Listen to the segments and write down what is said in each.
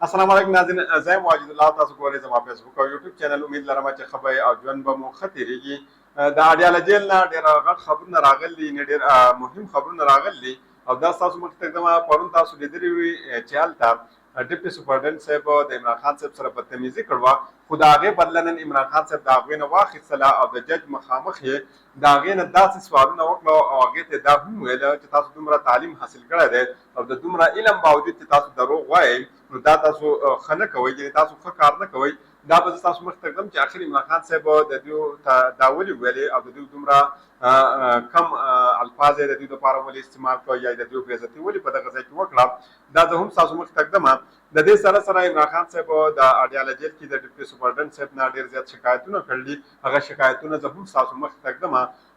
السلام علیکم ناظرین، زه یم واجد الله. تاسو ګورئ زما فیسبوک او یوټیوب چینل. امید لرم چې ښه به او ژوند به مو ښه تېرېږي. د اډیاله جیل نه ډېر غټ خبرونه راغلي، ډېر مهم خبرونه راغلي او دا ستاسو مخې ته ږدمه. پرون تاسو لیدلي وي چې هلته ډیپټي سپرنټنډنټ صاحب د عمران خان صاحب سره بدتمیزي کړې وه، خو د هغې بدله نن عمران خان صاحب د هغوی نه واخیستله او د جج مخامخ یې د هغې نه داسې سوالونه وکړه او هغې ته دا هم ویله چې تاسو دومره تعلیم حاصل کړی دی او د دومره علم باوجود چې تاسو دروغ وایئ، نو دا تاسو ښه نه کوئ، یعنې تاسو ښه کار نه کوئ. دا به زه تاسو مخې ته ږدم چې اخر عمران خان صاحب د دوی ته دا ولې ویلې او د دوی دومره کم الفاظ یې د دوی دپاره ولې استعمال کړه یا د دوی بېعزتي ولې په دغه ځای کې وکړه. دا زه هم ستاسو مخې ته ږدم. د دې سره سره عمران خان صاحب د اډیاله جیل کې د ډیپټي سپرنټنډنټ صاحب نه ډېر زیات شکایتونه کړي. هغه شکایتونه زه هم ستاسو مخې ته ږدم.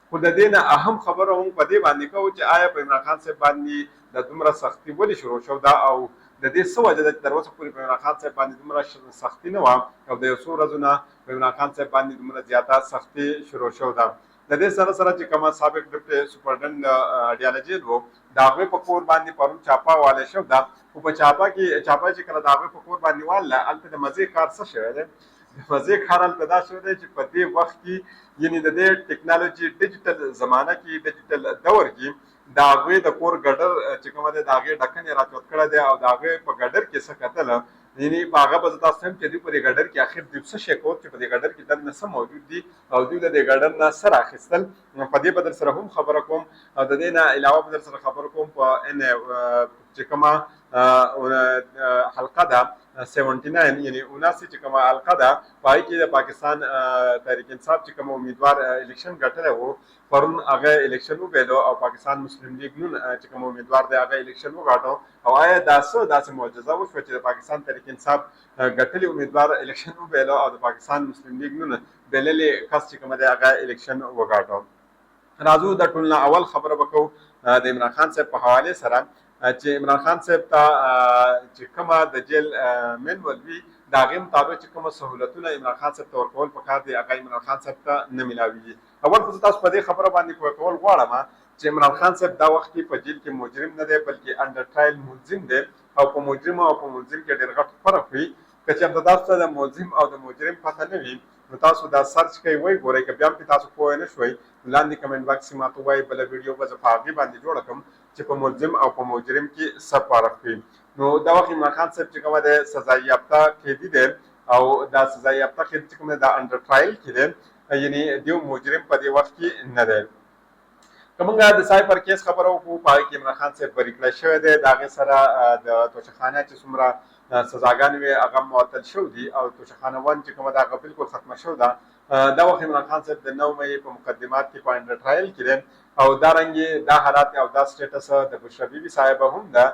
خو د دې نه اهم خبره هم په دې باندې کوو چې آیا په عمران خان صاحب باندې د دومره سختي ولې شروع شو دا او د دې څه وجه ده چې تر اوسه پورې په عمران خان صاحب باندې دومره سختي نه وه او د یو څو ورځو نه په عمران خان صاحب باندې دومره زیاته سختي شروع شوې ده. د دې سره سره چې کومه سابق ډیپټي سپرنټنډنټ د اډیاله جیل و د هغوی په کور باندې پرون چاپه والی شوې ده. خو په چاپه چې کله د هغوی په کور باندې واله هلته د مزې کار څه شوی دی؟ د مزې کار هلته دا شوی دی چې په دې وخت کې یعنې د دې ټکنالوژي ډیجیټل زمانه کې ډیجیټل دور کې د هغوی د کور ګډر چې کومه دی د هغې ډکن یې راچوت کړی دی او د هغې په ګډر کې څه کتله، یعنې په هغه به زه تاسو ته چې دوی په دې ګډر کې اخر دوی څه شی کول چې په دې ګډر کې دننه څه موجود دي او دوی د دې ګډر نه څه راخیستل. په دې به در سره هم خبره کوم او د دې نه علاوه به در سره خبره کوم په چې کومه حلقه ده 79 یعنې 79 چې کومه حلقه ده په هغې کې د پاکستان تحریک انصاف چې کوم امیدوار الیکشن ګټلی و پرون هغه الیکشن وبایلو او پاکستان مسلم لیگ نون چې کوم امیدوار دی هغه الیکشن وګاټو او آیا دا څه داسې معجزه وشوه چې د پاکستان تحریک انصاف ګټلي امیدوار الیکشن وبایلو او د پاکستان مسلم لیگ نون بایللي کس چې کوم دی هغه الیکشن وګاټو. راځو د ټول نه اول خبره به کوو د عمران خان صاحب په حوالې سره چې عمران خان صاحب ته چې کومه د جیل مینول وي د هغې مطابق چې کومه سهولتونه عمران خان صاحب ته ورکول پکار دی هغه عمران خان صاحب ته نه میلاویږي. اول خو زه تاسو په دې خبره باندې پوه کول غواړم چې عمران خان صاحب دا وخت کې په جیل کې مجرم نه دی بلکې انډر ټرایل ملزم دی او په مجرم او په ملزم کې ډېر غټ فرق وي. که چېرته تاسو ته د ملزم او د مجرم پته نه وي نو تاسو دا سرچ کوئ وایي ګورئ که بیا هم پرې تاسو پوه نه شوئ لاندې کمنټ باکس کې ماته ووایي بله ویډیو به زه په هغې باندې جوړه کړم چې په ملزم او په مجرم کې څه فرق وي. نو دا وخت عمران خان صاحب چې کومه دی سزا یافته قیدي دی او دا سزا یافته قیدي چې کوم دی دا انډر ټرایل کې دی یعنې دیو مجرم په دې وخت کې نه دی. که موږ د سایپر کیس خبره وکړو په هغې کې عمران خان صاحب بری کړی شوی دی. د هغې سره د توشخانه چې څومره سزاګانې وې هغه معطل شوي دي او توشخانه ون چې کومه ده هغه بالکل ختمه شوې ده. دا وخت عمران خان صاحب د 9 مې په مقدمات کې په انډر ټرایل کې دی او دارنګې دا حالات او دا سټیټس د بشرا بیبي صاحبه هم ده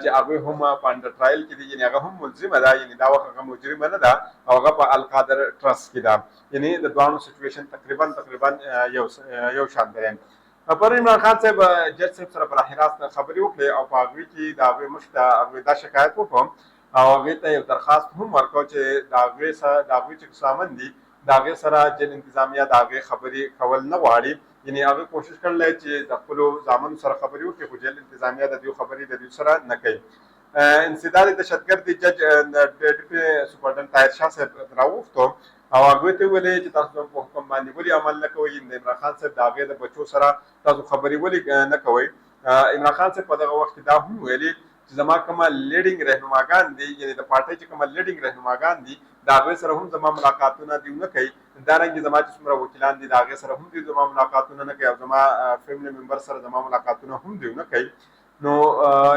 چې هغوی هم په انډر ټرایل کې دي یعنې هغه هم ملزمه ده یعنې دا وخت هغه مجرمه نه ده او هغه په القادر ټرسټ کې ده. یعنې د دواړو سچویشن تقریبا یو شان دی. پر عمران خان صاحب جج صاحب سره په راهي راست خبرې وکړې او په هغوی کې د هغوی مخې ته هغوی دا شکایت وکړم او هغې ته یو درخواست هم ورکړو چې د هغوی چې سامن دي د هغې سره جیل انتظامیه د هغې خبرې کول نه غواړي. یعنې هغې کوشش کړلی چې د خپلو زامنو سره خبرې وکړي خو جیل انتظامیه د دوی خبرې د دوی سره نه کوي. انسداد دهشتګرد جج ډیپټي سپرنټنډنټ طاهر شاه صاحب راوغوښتو او هغوی ته وویلې چې تاسو په حکم باندې ولې عمل نه کوئ. د عمران خان صاحب د هغې د بچو سره تاسو خبرې ولې نه کوئ. عمران خان صاحب په دغه وخت کې دا هم ویلې چې زما کومه لیډینګ رهنماګان دي یعنې د پارټۍ چې کومه لیډینګ رهنماګان دي د هغوی سره هم زما ملاقاتونه دوی نه کوي. دارنګې زما چې څومره وکیلان دي د هغې سره هم دوی زما ملاقاتونه نه کوي او زما فیملی ممبر سره زما ملاقاتونه هم دوی نه کوي. نو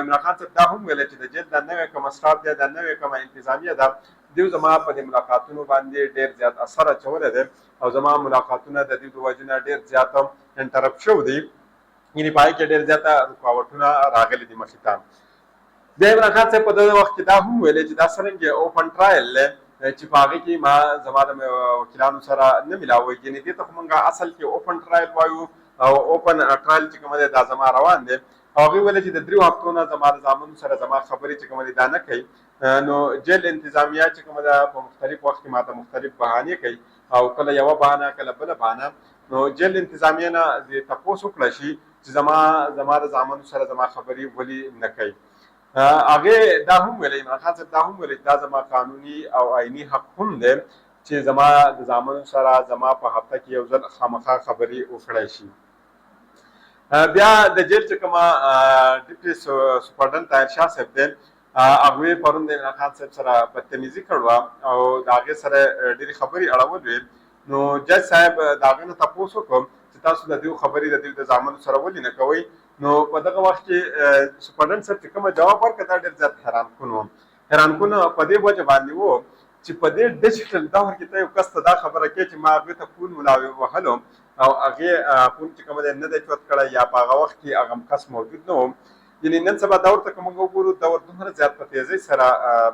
عمران خان صاحب دا هم ویلی چې د جیل دا نوې کومه سټاف دی دا نوې کومه انتظامیه ده دوی زما په دې ملاقاتونو باندې ډېر زیات اثر اچولی دی او زما ملاقاتونه د دوی د وجې نه ډېر زیات انټرپټ شوي دي یعنې په هغې کې ډېر زیاته رکاوټونه راغلي دي مخې ته. بیا عمران خان صاحب په دغه وخت کې دا هم ویلی چې دا څرنګه اوپن ټرایل دی چې په هغې کې ما زما د وکیلانو سره نه میلاوي یعنې دې ته خو موږ اصل کې اوپن ټرایل وایو او اوپن ټرایل چې کومه دی دا زما روان دی او هغوی ویلې چې د 3 هفتو نه زما د زامنو سره زما خبرې چې کومه دي دا نه کوي. نو جیل انتظامیه چې کومه ده په مختلف وخت کې ماته مختلف بهانې کوي او کله یوه بهانه کله بله بهانه. نو جیل انتظامیه نه دې تپوس وکړی شي چې زما د زامنو سره زما خبرې ولې نه کوي. هغه دا هم ویلي، عمران خان صاحب دا هم ویلي دا زما قانوني او آئینی حق هم دی چې زما د زامنو سره زما په هفته کې یو ځل خامخا خبرې وکړی شي. بیا د جیل چې کومه ډیپټي سپرډنټ طاهر شاه صاحب دی هغوی پرون د عمران خان صاحب سره بدتمیزي کړې او د هغې سره ډېرې خبرې اړولې. نو جج صاحب د هغې نه تپوس وکړم چې تاسو د دې خبرې د دې د زامنو سره ولې نه کوئ؟ نو په دغه وخت کې سپرډنټ صاحب چې کومه جواب ورکړ دا ډېر زیات حیرانکن و. حیرانکن په دې وجه باندې و چې په دې ډیجیټل دور کې ته یو کس ته دا خبره کوې چې ما هغې ته فون وهلو او هغې فون چې کومه دی نه دی چوت کړی یا په هغه وخت کې هغه کس موجود نه و. یعنې نن سبا دور ته که موږ وګورو دور دومره زیات په تیزۍ سره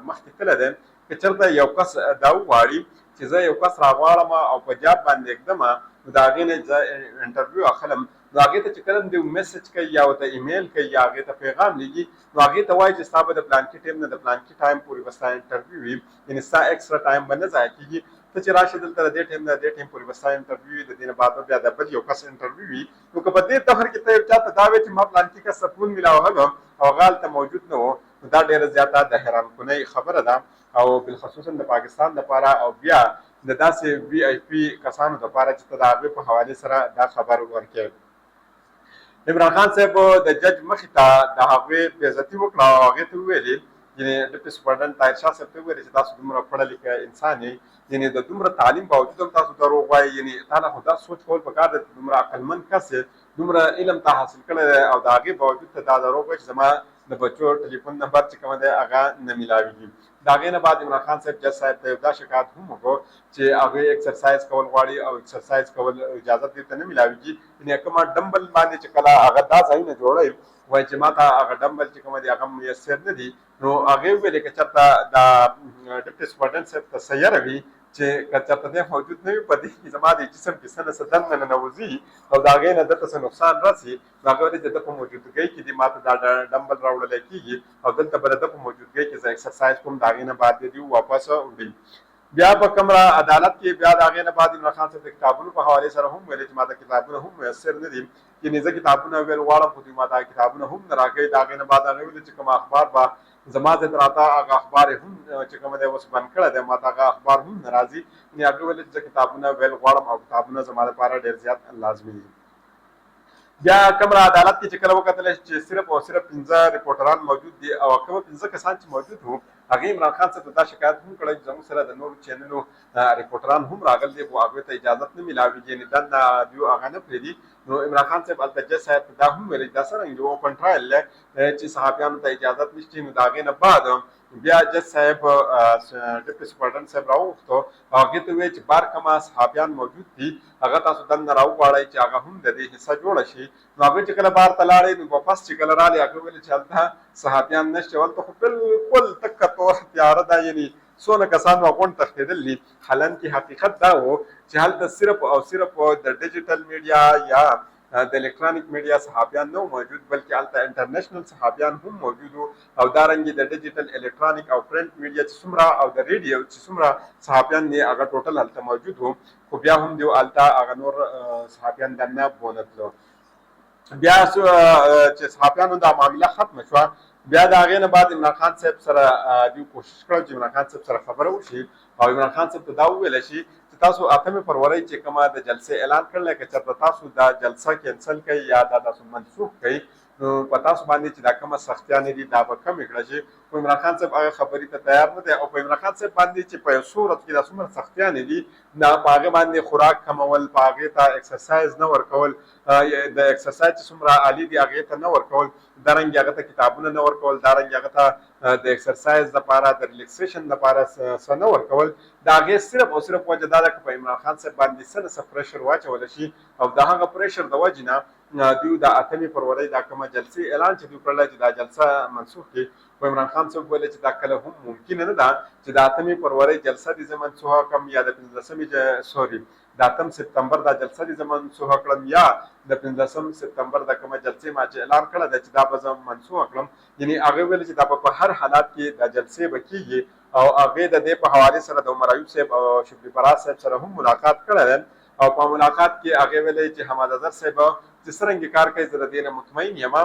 مخکې تللی دی که چېرته یو کس دا وغواړي چې زه یو کس راغواړم او په جاب باندې ږدم نو د هغې نه زه انټرویو اخلم نو هغې ته چې کله هم دوی میسج کوي یا ورته ایمیل کوي یا هغې ته پیغام لیږي نو هغې ته وایي چې ستا به د پلانکي ټایم نه د پلانکي ټایم پورې به ستا انټرویو وي، یعنې ستا ایکسټرا ټایم به نه ضایع کېږي. ته چې راشې دلته د دې ټایم نه د دې ټایم پورې به ستا انټرویو وي، د دې نه بعد به بیا د بل یو کس انټرویو وي. نو که په دې دور کې ته یو چا ته دا وایې چې ما پلانکي کس ته فون میلاوهلو او هغه هلته موجود نه و نو دا ډېره زیاته د حیرانکنۍ خبره ده او بالخصوصا د پاکستان دپاره او بیا د داسې وي آی پي کسانو دپاره چې ته د هغې په حوالې سره دا خبر ورکړې. عمران خان صاحب د جج مخې ته د هغې بېعزتي وکړه او هغې ته وویلې یعنې ډیپټي سپرډنټ طاهر شاه صاحب ته وویلې چې تاسو دومره پړه لیکه انسان یې، یعنې د دومره تعلیم باوجود هم تاسو دروغ وایئ، یعنې تا له خو دا سوچ کول پکار دی چې دومره عقلمند کس یې، دومره علم تا حاصل کړی دی او د هغې باوجود ته دا دروغ وایي چې زما د بچو ټلیفون نمبر چې کومه دی هغه نه میلاویږي. د هغې نه بعد عمران خان صاحب جج صاحب ته یو دا شکایت هم وکړو چې هغوی ایکسرسایز کول غواړي او ایکسرسایز کول اجازه دې ته نه میلاویږي، یعنې کومه ډمبل باندې چې کله هغه دا ځایونه جوړوي وایي چې ما ته هغه ډمبل چې کومه دي هغه میسر نه دي. نو هغې وویلې که چېرته د ډیپټي سپرډنټ صاحب ته سیاره وي چې که چېرته دی موجود نه وي په دې کې زما د جسم کې څه نه څه دننه ننوځي او د هغې نه دلته څه نقصان راسي نو هغه ویلې چې د په موجودګۍ کې دي ما ته دا ډمبل راوړلی کېږي او دلته به د ده په موجودګۍ کې زه ایکسرسایز کوم د هغې نه بعد دې واپس وړي. بیا په کومه عدالت کې بیا د هغې نه بعد عمران خان صاحب د کتابونو په حوالې سره هم ویلې چې ما ته کتابونه هم میسر نه دي، یعنې زه کتابونه ویل غواړم خو دوی ما ته کتابونه هم نه راکوي. د هغې نه بعد هغې ویلې چې کوم اخبار به زما ضد راته هغه اخبار یې هم چې کومه دی اوس بند کړی دی ما ته هغه اخبار هم نه راځي، یعنې هغې ویلې چې زه کتابونه ویل غواړم او کتابونه زما لپاره ډېر زیات لازمي دي. بیا کومه عدالت کې چې کله وکتلی چې صرف او صرف 15 ریپورټران موجود دي او کومه 15 کسان چې موجود وو هغې عمران خان صاحب ته دا شکایت هم کړی چې زموږ سره د نورو چینلو ریپورټران هم راغلي دي خو هغوی ته اجازت نه میلاویږي، یعنې دنده دوی هغه نه پرېږدي. نو عمران خان صاحب هلته جج صاحب ته دا هم ویلي چې دا څرنګه دی اوپن ټرایل دی چې صحافیانو ته اجازت نشته. نو د هغې نه بعد بیا جج صاحب ډیپټي سپرډنټ صاحب راوغوښتو او هغې ته وویل چې بار کومه صحافیان موجود دي هغه تاسو دننه راوغواړئ چې هغه هم د دې حصه جوړه شي. نو هغوی چې کله بار ته لاړې نو واپس چې کله رالې هغې ویلې چې هلته صحافیان نشته، هلته خو بلکل تکه تور تیاره ده، یعنې څونه کسان غونډ تښتېدل دي. حالانکې حقیقت دا و چې هلته صرف او صرف د ډیجیټل میډیا یا د الکترونیک میډیا صحافیان نه موجود بلکې هلته انټرنیشنل صحافیان هم موجود وو او دارنګې د ډیجیټل الکترونیک او پرنټ میډیا چې څومره او د ریډیو چې څومره صحافیان دي هغه ټوټل هلته موجود وو خو بیا هم دوی هلته هغه نور صحافیان دننه ونه تلو. بیا چې صحافیانو دا معامله ختمه شوه بیا د هغې نه بعد عمران خان صاحب سره دوی کوشش کړی چې عمران خان صاحب سره خبره وشي او عمران خان صاحب ته دا وویلی شي چې تاسو 8 فروری چې کومه د جلسې اعلان کړلی که چېرته تاسو دا جلسه کینسل کوئ یا دا تاسو منسوخ کوئ نو په تاسو باندې چې دا کومه سختیانې دي دا به کمې کړه شي. خو عمران خان صاحب هغه خبرې ته تیار نه دی او په عمران خان صاحب باندې چې په یو صورت کې دا څومره سختیانې دي نه په هغې باندې خوراک کمول، په هغې ته ایکسرسایز نه ورکول، د ایکسرسایز چې څومره عالي دي هغې ته نه ورکول، دارنګې هغه ته کتابونه نه ورکول، دارنګې هغه ته د ایکسرسایز لپاره د ریلیکسیشن لپاره څه نه ورکول. د هغې صرف او صرف وجه دا ده که په عمران خان صاحب باندې څه نه څه پریشر واچولی شي او د هغه پریشر د وجې نه دوی د 8 فروری دا کومه جلسې اعلان چې دوی کړلی چې دا جلسه منسوخ کړي. خو عمران خان صاحب ویلي چې دا کله هم ممکنه نه ده چې د 8 فروری جلسه دې زه منسوخه کړم یا د 8 سپتمبر دا جلسه دې زه منسوخه کړم یا د 15 سپتمبر د کومه جلسې ما چې اعلان کړی دی چې دا به زه منسوخه کړم. یعنې هغې ویلي چې دا به په هر حالات کې دا جلسې به کېږي او هغې د دې په حوالې سره د عمر ایوب صاحب او شبلی فراز صاحب سره هم ملاقات کړی دی او په ملاقات کې هغې ویلي چې حماد اظهر صاحب چې څرنګه کار کوي زه د دې نه مطمئن یم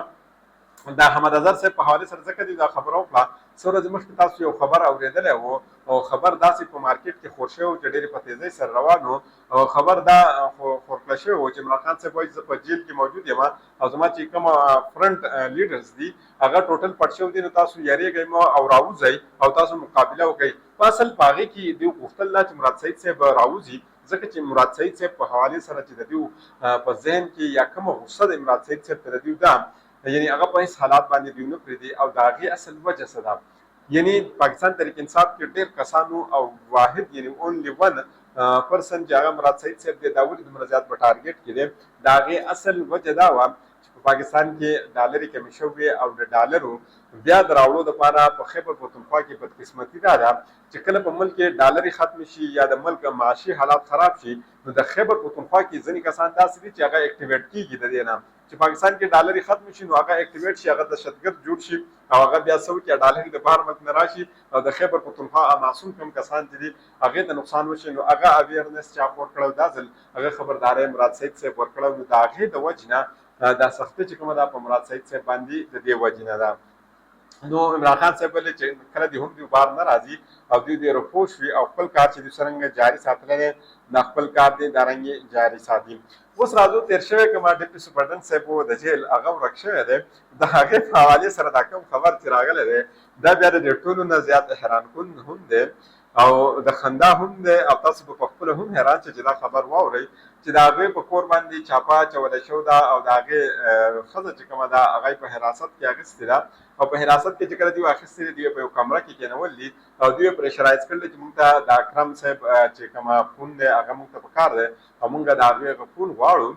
د حمد اظهر صاحب په حواله سره ځکه دا خبره وکړه څو ورځې مخکې تاسو یو خبر اورېدلی و او خبر داسې په مارکیټ کې خور شوی و چې ډېرې په تیزۍ سره روان و او خبر دا خور کړه شوی و چې عمران خان صاحب وایي زه په جیل کې موجود یم او زما چې کوم فرنټ لیډرز دي هغه ټوټل پټ شوي دي نو تاسو یاریږئ مه او راوځئ او تاسو مقابله وکړئ په اصل په هغې کې دوی غوښتل دا چې مراد سعید صاحب راوځي ځکه چې مراد سعید صاحب په حوالې سره چې د دوی په ذهن کې یا کومه غصه د مراد سعید صاحب ته د دوی ده یعنی هغه په هیڅ حالات باندې دوی نه پرېږدي او د هغې اصل وجه څه ده یعنی پاکستان تحریک انصاف کې ډېر کسانو او واحد یعنی اونلی ون پرسن چې هغه مراد سعید صاحب دی دا ولې دومره زیات په ټارګېټ کې دی د هغې اصل وجه دا وه چې په پاکستان کې ډالرې کمې شوې او د ډالرو بیا د راوړو دپاره په خیبر پښتونخوا کې بدقسمتي دا ده چې کله په ملک کې ډالرې ختمې شي یا د ملک معاشي حالات خراب شي نو د خیبر پښتونخوا کې ځینې کسان داسې دي چې هغه اکټیویټ کېږي د دې نه چې پاکستان کې ډالرې ختم شي نو هغه اکټیویټ شي هغه دهشتګرد جوړ شي او هغه بیا څه وکړي ډالرې د بهر ملک نه راشي او د خیبر پښتونخوا معصوم کوم کسان چې دي هغې ته نقصان وشي نو هغه اویرنس چا ورکړی دا ځل هغه خبرداری مراد سعید صاحب ورکړی نو د هغې د وجې نه دا سختي چې کومه ده په مراد سعید صاحب باندې د دې وجې نه ده نو عمران خان صاحب ولې چې کله دې هم دوی بار نه راځي او دوی ډېر پوه شوي او خپل کار چې دوی څرنګه جاري ساتلی دی دا خپل کار دی دارنګې جاري ساتي اوس راځو تېر شوی کومه ډپټي سپرډنټ صاحب و د جیل هغه ورک شوی دی د هغې په حوالې سره دا کوم خبر چې راغلی دی دا بیا د دې ټولو نه زیات حیران کن هم دی او د خندا هم دی او تاسو به په خپله هم حیران شئ چې دا خبر واورئ چې د هغې په کور باندې چاپه اچولی شوې ده او د هغې ښځه چې کومه ده هغه یې په حراست کې اخیستې ده او په حراست کې چې کله دوی اخیستې دي دوی په یو کمره کې کېنول دي او دوی یې پرېشرایز کړل چې موږ ته د اکرم صاحب چې کومه فون دی هغه موږ ته پکار دی او موږ د هغې هغه فون غواړو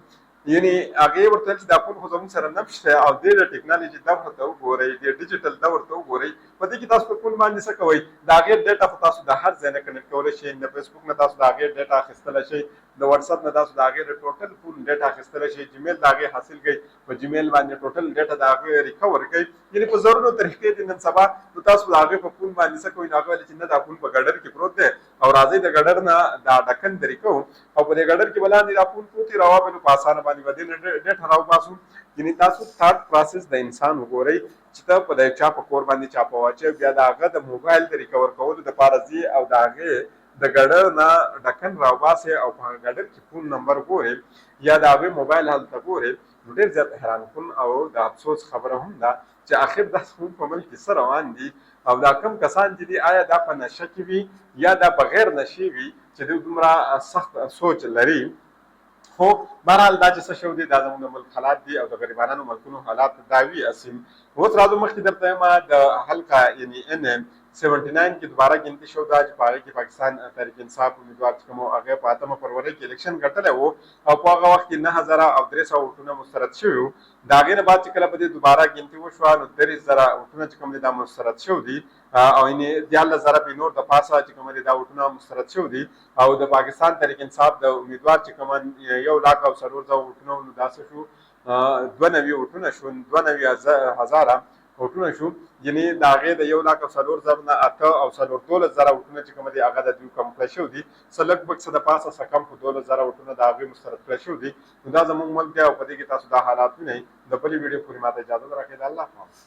یعنی هغې ورته ویل چې دا فون خو زموږ سره نه شته او دې د ټکنالوژي دور ته وګورئ دې ډیجیټل دور ته وګورئ په دې کې تاسو په فون باندې څه کوئ د هغې ډیټا خو تاسو د هر ځای نه کنیکټ کولی شئ د فیسبوک نه تاسو د هغې ډیټا اخیستلی شئ د وټساپ نه تاسو د هغې د ټوټل فون ډیټا اخیستلی شئ جیمیل د هغې حاصل کړئ په جیمیل باندې ټوټل ډیټا د هغې ریکور کړئ یعنې په زرونو طریقې دي نن سبا نو تاسو د هغې په فون باندې څه کوئ نو هغه ویلې چې نه دا فون په ګډر کې پروت دی او راځئ د ګډر نه دا ډکن درې کوو او په دې ګډر کې به لاندې دا فون پروت وي راوبلو په اسانه باندې به دې نه ډیټا راوباسو یعنې تاسو تھرډ پروسس د انسان وګورئ چې ته په د چا په کور باندې چاپه واچوې بیا د هغه د موبایل د ریکور کولو دپاره ځي او د هغې د ګډر نه ډکن راوباسئ او په هغه ګډر کې فون نمبر ګورئ یا د هغې موبایل هلته ګورئ نو ډېر زیات حیران کن او د افسوس خبره هم ده چې آخر دا زموږ په ملک کې څه روان دي او دا کم کسان چې دي آیا دا په نشه کې وي یا دا بغیر نشې وي چې دوی دومره سخت سوچ لري خو بهرحال دا چې څه شو دي دا زموږ د ملک حالات دي او د غریبانو ملکونو حالات دا وي اسیم اوس راځو مخکې درته یم د حلقه یعنی ان 79 کې دوباره ګنتي شو دا چې په هغې کې پاکستان تحریک انصاف امیدوار چې کوم هغې په 8 فروری کې الیکشن ګټلی و او په هغه وخت کې 9300 ووټونه مسترد شوي وو د هغې نه بعد چې کله په دې دوباره ګنتي وشوه نو 30000 ووټونه چې کوم دي دا مسترد شوي دي او یعنې 14000 پې نور د پاسه چې کوم دي دا ووټونه مسترد شوي دي او د پاکستان تحریک انصاف د امیدوار چې کوم 1,04,000 ووټونه نو دا څه شو 92 ووټونه شو 92,000 ووټونه شو یعنې د هغې د 1,04,000 نه 8,12,000 ووټونه چې کوم دي هغه د دوی کم کړی شوي دي څه لږ بږ څه د پاسه څه کم خو 12,000 ووټونه د هغوی مسترد کړی شوي دي نو دا زموږ ملک دی او په دې کې تاسو دا حالات وینئ د بلې ویډیو پورې ماته اجازه راکړئ د الله حافظ